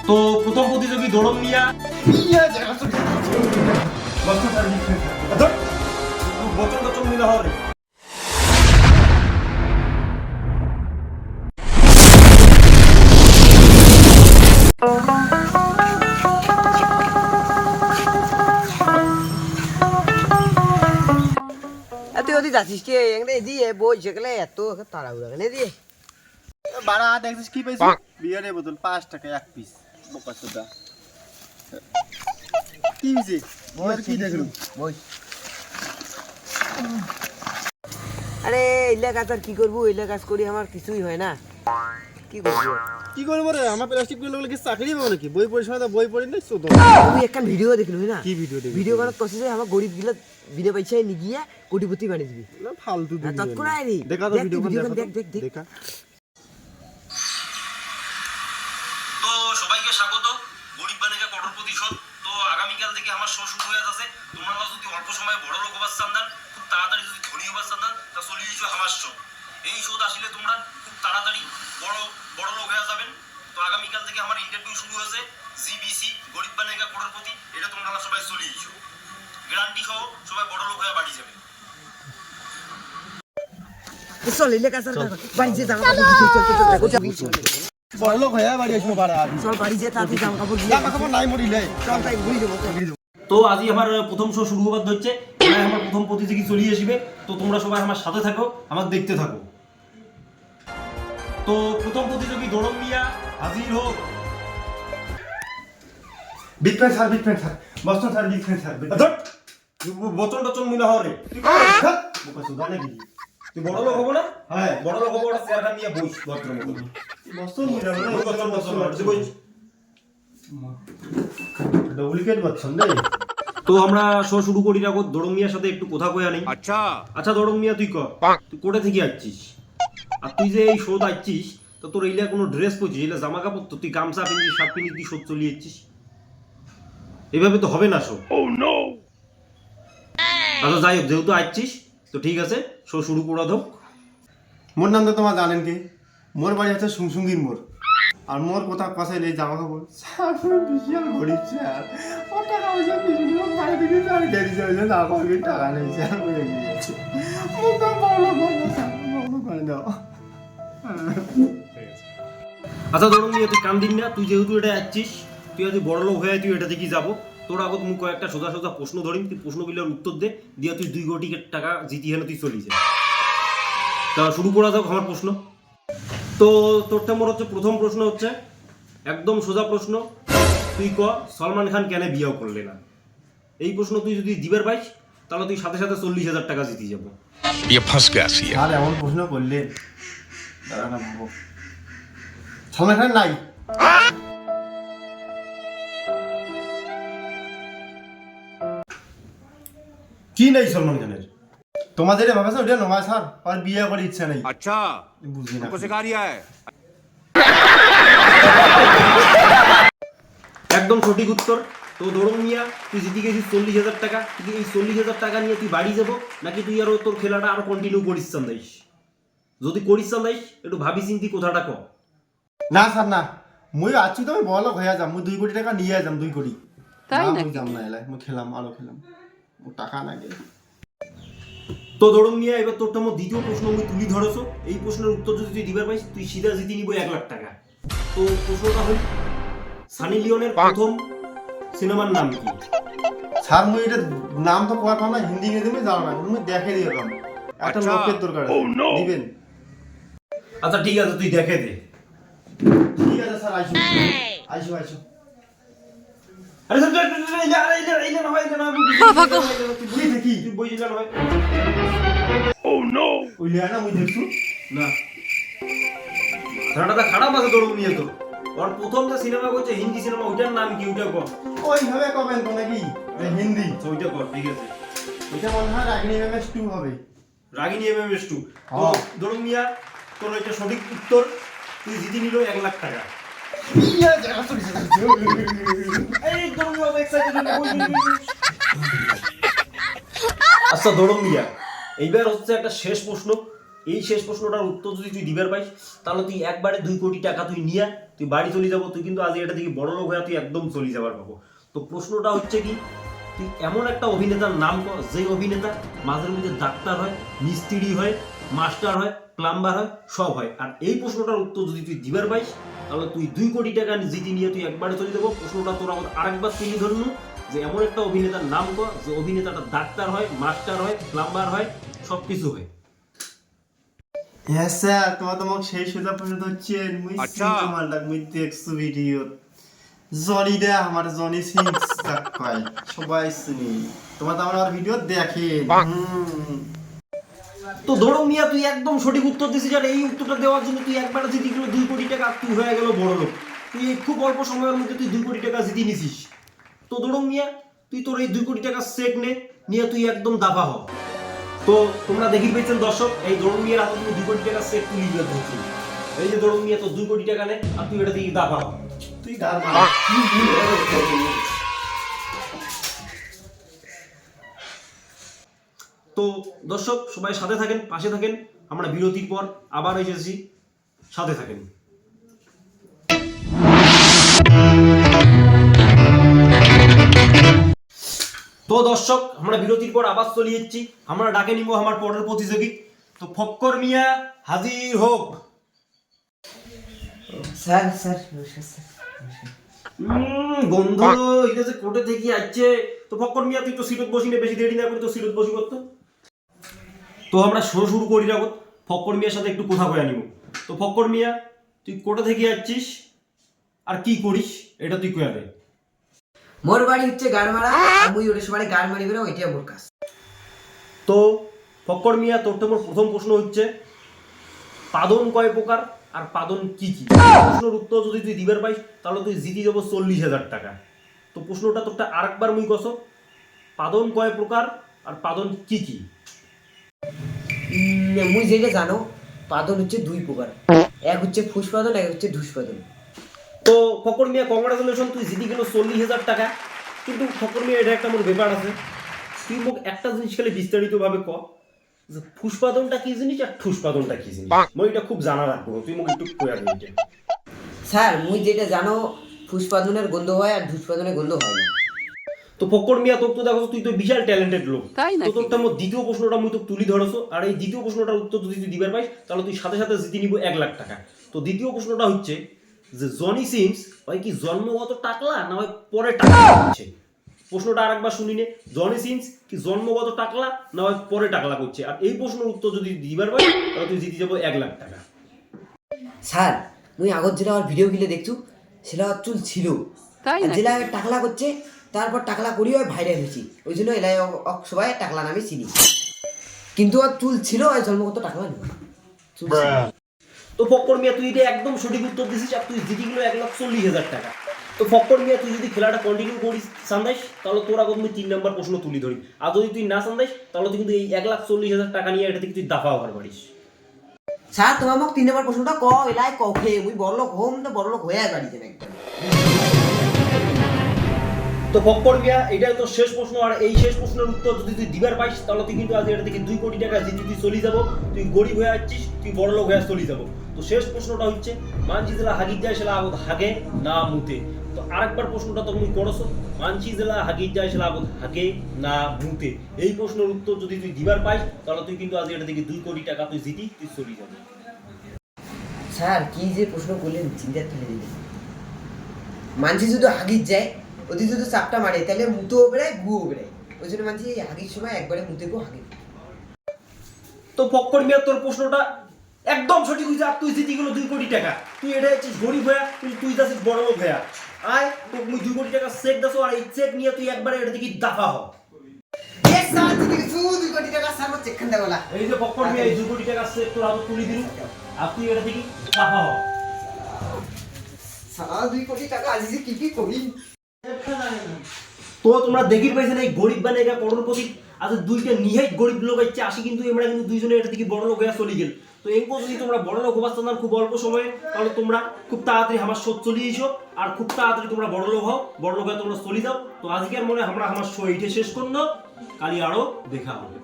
তো প্রথম প্রতিযোগী দৌড়ম মিয়া। বচন টচন মিলা হরে তুই ওদি যাচ্ছিস কে এখানে দিয়ে বই সেখানে এত তাড়াহুড়া কেন দিয়ে বাড়া দেখছিস কি পাইছিস বিয়ারের বোতল 5 টাকা এক পিস বোকা চোদা কি হইছে আর কি দেখলু বই আরে এলা কাজ আর কি করবো এলা কাজ করি আমার কিছুই হয় না কি করবো কি করব রে আমার প্লাস্টিক গুলো কি চাকরি পাবো নাকি বই পড়ে সময় বই পড়ি না চোদা তুমি একটা ভিডিও দেখলু না কি ভিডিও দেখলি ভিডিও বানাত কইছে আমার গরিব গিলা বিনা পয়সায় নি গিয়া কোটিপতি বানিয়ে দিবি না ফালতু দিবি তৎক্ষণাৎ রে দেখা তো ভিডিও দেখ দেখা তো সবাইকে স্বাগত গরিব বানিকা কঠোর প্রতিশোধ। তো আগামীকাল থেকে আমার শো শুরু হয়ে যাচ্ছে। তোমরা যদি অল্প সময়ে বড় লোক হবার চান্দান, খুব তাড়াতাড়ি যদি ধনী হবার চান্দান, তা চলে এসো আমার শো। এই শোতে আসলে তোমরা খুব তাড়াতাড়ি বড় লোক হয়ে যাবেন। তো আগামীকাল থেকে আমার ইন্টারভিউ শুরু হয়েছে জিবিসি গরিব বানিকা কঠোর প্রতি। এটা তোমরা সবাই চলে এসো, গ্যারান্টি সহ সবাই বড় লোক হয়ে বাড়ি যাবে। চল এলা কাজ আর বাড়ি যে জামা কাপড় চল বড় লোক হয়ে বাড়ি আসবো বাড়া চল বাড়ি যে তাতে জামা কাপড় জামা কাপড় নাই মরিলে চল তাই ঘুরি দেবো তো আজই আমার প্রথম শো শুরু হবার হচ্ছে। এবার আমার প্রথম প্রতিযোগী চলে আসবে। তো তোমরা সবাই আমার সাথে থাকো, আমার দেখতে থাকো। তো প্রথম প্রতিযোগী দৌড়ম মিয়া হাজির হোক। Big fan sir Boston sir big fan sir বচন টচন মিলা হরে বোকা চোদা নাকি তুই বড় লোক হবো না? হ্যাঁ বড় লোক হবো, ওটা চেয়ারটা নিয়ে বইস ভদ্র মতো। বস্টন মিলা বইস। ডুপ্লিকেট বস্টন রে তো আমরা শো শুরু করি রাখো। দৌড়ম মিয়ার সাথে একটু কথা কয়া নেই। আচ্ছা দৌড়ম মিয়া, তুই কর তুই কোটে থেকে আসছিস? আর তুই যে এই শোতে আসছিস, তো তোর এইলা কোনো ড্রেস পরছিস, এইলা জামা কাপড় তো তুই গামছা পিনছিস, শার্ট পিনছিস, তুই শো চলে যাচ্ছিস? এইভাবে তো হবে না শো। আচ্ছা যাই হোক, যেহেতু আসছিস তো ঠিক আছে, শো শুরু করা হোক। মোর নাম তো তোমার জানেন কি? মোর বাড়ি হচ্ছে সুংসুঙ্গির মোর। আর মোর কথা কথাই নেই জামা কাপড় স্যার বিশাল গরিব স্যার ও টাকা পয়সা কিছু লোক বাড়ি থেকে স্যার গেড়ি চলে না আমাকে টাকা নেই স্যার হয়ে গিয়েছে মুখটা বড় বড় স্যার বড় করে দাও আচ্ছা দৌড়ম মিয়া, তুই কান্দিন না। তুই যেহেতু এটা আসছিস, তুই যদি বড় লোক হয়ে তুই এটা দেখি যাবো। তোর আগত মুখ কয়েকটা সোজা সোজা প্রশ্ন ধরিম, তুই প্রশ্নগুলোর উত্তর দে, দিয়ে তুই 2 কোটি টাকা জিতি হেন তুই চলি যা। তা শুরু করা যাক আমার প্রশ্ন। তো তোরটা মোর হচ্ছে প্রথম প্রশ্ন হচ্ছে একদম সোজা প্রশ্ন। তুই ক সলমান খান কেন বিয়ে করলে না? এই প্রশ্ন তুই যদি দিবার পাইস তাহলে তুই সাথে সাথে 40,000 টাকা জিতি যাবো। আর এমন প্রশ্ন করলেন দাঁড়া না বাবু সলমান খান নাই কি নাই সলমান খানের? তোমাদের ভাবে ওটা নয় স্যার আর বিয়ে করার ইচ্ছা নেই अच्छा বুঝি না हमको सिखा रिया है একদম সঠিক উত্তর। তো দৌড়ম মিয়া, তুই জিতে গেছিস 40,000 টাকা। তুই এই 40,000 টাকা নিয়ে তুই বাড়ি যাবো, নাকি তুই আরো তোর খেলাটা আরো কন্টিনিউ করিস চান্দাইস? যদি করিস চান্দাইস একটু ভাবি চিন্তি কথাটা ক। না স্যার না মুই আছি তো আমি বড় লোক হয়ে যাম মুই 2 কোটি টাকা নিয়ে যাম 2 কোটি তাই না মুই যাম না এলাই মুই খেলাম আরো খেলাম ও টাকা না গে তো দৌড়ম মিয়া, এবার তোর তো দ্বিতীয় প্রশ্ন আমি তুলি ধরেছো। এই প্রশ্নের উত্তর যদি তুই দিবার পাইস, তুই সিধা জিতে নিব 1 লাখ টাকা। তো প্রশ্নটা হল, সানি লিওনের প্রথম সিনেমার নাম কি? স্যার মুই এটা নাম তো কোয়া পাম না হিন্দি ইংরেজি মুই জানো না মুই দেখে দিয়ে পাম একটা আচ্ছা। লোকের দরকার আছে দিবেন আচ্ছা ঠিক আছে, তুই দেখে দে। ঠিক আছে স্যার আইসো আইসো আরে স্যার এইলা না হয় না তুই বুঝি দেখি তুই বই দিলা না হয় ওই লিয়া না মুই দেখছু না। ধারাটা খারাপ আছে দৌড়ম মিয়া। তো ওর প্রথম যে সিনেমা করছে হিন্দি সিনেমা, ওইটার নাম কি? ওইটা কর। ওইভাবে কমেন্ট তো নাকি হিন্দি ওইটা কর, ঠিক আছে। এটা মনে হয় রাগিনী এমএস 2 হবে রাগিনী এমএমএস 2। তো হ্যাঁ। দৌড়ম মিয়া, তোর এটা সঠিক উত্তর। তুই জিতে নিল 1 লাখ টাকা। এই দৌড়ম মিয়া এক্সাইটেড। আচ্ছা দৌড়ম মিয়া, এইবার হচ্ছে একটা শেষ প্রশ্ন। এই শেষ প্রশ্নটার উত্তর যদি তুই দিবার পাইস তাহলে তুই একবারে 2 কোটি টাকা তুই নিয়ে তুই বাড়ি চলে যাবো, তুই কিন্তু আজ এটা থেকে বড় লোক হয়ে তুই একদম চলে যাবার পাবো। তো প্রশ্নটা হচ্ছে কি, তুই এমন একটা অভিনেতার নাম কর যে অভিনেতা মাঝের মধ্যে ডাক্তার হয়, মিস্ত্রি হয়, মাস্টার হয়, প্লাম্বার হয়, সব হয়। আর এই প্রশ্নটার উত্তর যদি তুই দিবার পাইস তাহলে তুই 2 কোটি টাকা জিতি নিয়ে তুই একবারে চলে যাবো। প্রশ্নটা তোর আমাদের আরেকবার তুলি ধরনু যে এমন একটা অভিনেতার নাম কর যে অভিনেতাটা ডাক্তার হয়, মাস্টার হয়, প্লাম্বার হয়, সব কিছু হয়। হ্যাঁ স্যার, তোমার তো মোক সেই সোজা প্রশ্ন হচ্ছেন। মুই আচ্ছা। মালটা মুই দেখছো ভিডিও জনি দে আমার জনি সিংস তাক কয় সবাই শুনি, তোমার তো আমার ভিডিও দেখেন। তো ধরো মিয়া তুই একদম সঠিক উত্তর দিছিস, আর এই উত্তরটা দেওয়ার জন্য তুই একবার জিতে গেল 2 কোটি টাকা, তুই হয়ে গেল বড় লোক। তুই এই খুব অল্প সময়ের মধ্যে তুই 2 কোটি টাকা জিতে নিছিস। তো ধরো মিয়া তুই তোর এই 2 কোটি টাকা চেক নিয়ে তুই একদম দাফা হ। তো তোমরা দেখি পেয়েছেন দর্শক, এই দরুন মিয়ার হাতে তুমি 2 কোটি টাকা চেক তুলি দিয়ে ধরছি। এই যে দরুন মিয়া তো 2 কোটি টাকা নে, আর তুই এটা দিয়ে দাফা হ। তুই গার তো দর্শক সবাই সাথে থাকেন, পাশে থাকেন, আমরা বিরতির পর আবার এসেছি, সাথে থাকেন। তো দর্শক আমরা বিরতির পর আবার চলে যাচ্ছি, আমরা ডাকে নিব আমার পরের প্রতিযোগী। তো ফক্কর মিয়া হাজির হোক। স্যার স্যার নমস্কার স্যার। গন্ধ এটা যে কোটে থেকে আসছে। তো ফক্কর মিয়া তুই তো সিটত বসি না, বেশি দেরি না করে তো সিটত বসি করতো। তো আমরা শুরু করি রাখো, ফক্কর মিয়ার সাথে একটু কথা বলে নিব। তো ফক্কর মিয়া তুই কোটা থেকে আসছিস আর কি করিস এটা তুই কয়া দে। মোর বাড়ি হচ্ছে গাড়মারা, আর মুই ওরে সবাই গাড় মারি বেরো, ওইটাই মোর কাজ। তো ফক্কর মিয়া তোর তো মোর প্রথম প্রশ্ন হচ্ছে পাদন কয় প্রকার আর পাদন কি কি? প্রশ্নের উত্তর যদি তুই দিবার পাইস তাহলে তুই জিতি যাবো 40,000 টাকা। তো প্রশ্নটা তোরটা আরেকবার মুই কস, পাদন কয় প্রকার আর পাদন কি কি? মুই যেটা জানো, পাদন হচ্ছে 2 প্রকার, এক হচ্ছে ফুসপাদন, এক হচ্ছে ধুসপাদন। তো ফকর মিয়া কংগ্রাচুলেশন, তুই জিতি গেল 40,000 টাকা। কিন্তু ফকর মিয়া এটা একটা মোর ব্যাপার আছে, তুই মোক একটা জিনিস খালি বিস্তারিত ভাবে ক যে ফুসপাদনটা কি জিনিস আর ঠুসপাদনটা কি জিনিস। মই এটা খুব জানা রাখবো, তুই মোক একটু কয়া দিবি। স্যার মুই যেটা জানো, ফুসপাদনের গন্ধ হয় আর ধুসপাদনের গন্ধ হয় না। তো ফকর মিয়া তোর তো দেখো তুই তো বিশাল ট্যালেন্টেড লোক। তাই নাকি? তো তোরটা মোর দ্বিতীয় প্রশ্নটা মুই তো তুলি ধরছো, আর এই দ্বিতীয় প্রশ্নটার উত্তর যদি তুই দিবার পাইস তাহলে তুই সাথে সাথে জিতে নিব 1 লাখ টাকা। তো দ্বিতীয় প্রশ্নটা হচ্ছে যে জনি সিংস হয় কি জন্মগত টাকলা না হয় পরে টাকলা করছে? প্রশ্নটা আরেকবার শুনি নে, জনি সিংস কি জন্মগত টাকলা না হয় পরে টাকলা করছে? আর এই প্রশ্নের উত্তর যদি দিবার পাইস তাহলে তুই জিতে যাবো 1 লাখ টাকা। স্যার মুই আগত যেটা আমার ভিডিও গিলে দেখছু সেটা চুল ছিল, তাই আর নাকি? যেটা টাকলা করছে তারপর টাকলা করিও ভাইরাল হয়েছি, ওই জন্য এলাই সবাই টাকলা নামে চিনি। কিন্তু আর চুল ছিল, আর জন্মগত টাকলা নেই, চুল ছিল। তো ফক্কর মিয়া তুই এটা একদম সঠিক উত্তর দিছিস, আর তুই জিতে গেল 1,40,000 টাকা। তো ফক্কর মিয়া তুই যদি খেলাটা কন্টিনিউ করিস চান্দাইস তাহলে তোর আগত তুই 3 নম্বর প্রশ্ন তুলি ধরি, আর যদি তুই না চান্দাইস তাহলে তুই কিন্তু এই 1,40,000 টাকা নিয়ে এটা থেকে তুই দাফা হওয়ার পারিস। স্যার তোমার মোক 3 নম্বর প্রশ্নটা ক এলাই কখে মুই বড়লোক হোম, তো বড়লোক হয়ে বাড়ি যাবে একদম। তো ফক্কর মিয়া এটাই তো শেষ প্রশ্ন, আর এই শেষ প্রশ্নের উত্তর যদি তুই দিবার পাইস তাহলে তুই কিন্তু আজ এটা থেকে 2 কোটি টাকা জিতে তুই চলে যাবো। তুই গরিব হয়ে আসছিস, তুই বড় লোক হয়ে চলে যাবো। তো শেষ প্রশ্নটা হচ্ছে মানসি জেলা হাগির যায় সেটা আগত হাগে না মুতে? তো আরেকবার প্রশ্নটা তো তুমি করছো, মানসি জেলা হাগির যায় সেটা আগত হাগে না মুতে? এই প্রশ্নের উত্তর যদি তুই দিবার পাইস তাহলে তুই কিন্তু আজ এটা থেকে 2 কোটি টাকা তুই জিতি তুই চলে যাবো। স্যার কি যে প্রশ্ন করলেন, চিন্তা তুলে দিলেন। মানসি যদি হাগির যায়, ওদি যদি চাপটা মারে তাহলে মুতেও বেড়ায় গুও বেড়ায়, ওই জন্য মানসি এই হাগির সময় একবারে মুতে গো হাগে। তো ফক্কর মিয়া তোর প্রশ্নটা একদম সঠিক হয়েছে, আর তুই জিতে গেল 2 কোটি টাকা। তুই এটা হচ্ছিস গরিব হয়ে, তুই যাচ্ছিস বড় লোক হয়ে। আয় তোকে মুই 2 কোটি টাকা চেক দাসো, আর এই চেক নিয়ে তুই একবারে এটা থেকে দাফা হ। এ স্যার জিতে গেছু 2 কোটি টাকা, স্যার মোর চেক খান দেওয়ালা। এই যে ফক্কর মিয়া এই 2 কোটি টাকা চেক তোর হাতে তুলি দিলু, আর তুই এটা থেকে দাফা হ। স্যার 2 কোটি টাকা আজি যে কি কি করি। তো তোমরা দেখির পাইছেন এই গরিব বানে একা করোড়পতি, আজ দুইটা নিহাইট গরিব লোক আছে আসি, কিন্তু আমরা কিন্তু দুইজনে এটা থেকে বড় লোক হয়ে চলে গেল। তো এরপর যদি তোমরা বড় লোক হবার চান খুব অল্প সময়ে, তাহলে তোমরা খুব তাড়াতাড়ি আমার শো চলে এসো, আর খুব তাড়াতাড়ি তোমরা বড় লোক হও, বড় লোক হয়ে তোমরা চলে যাও। তো আজকের মনে আমরা আমার শো এইটা শেষ করলো, কালি আরো দেখা হবে।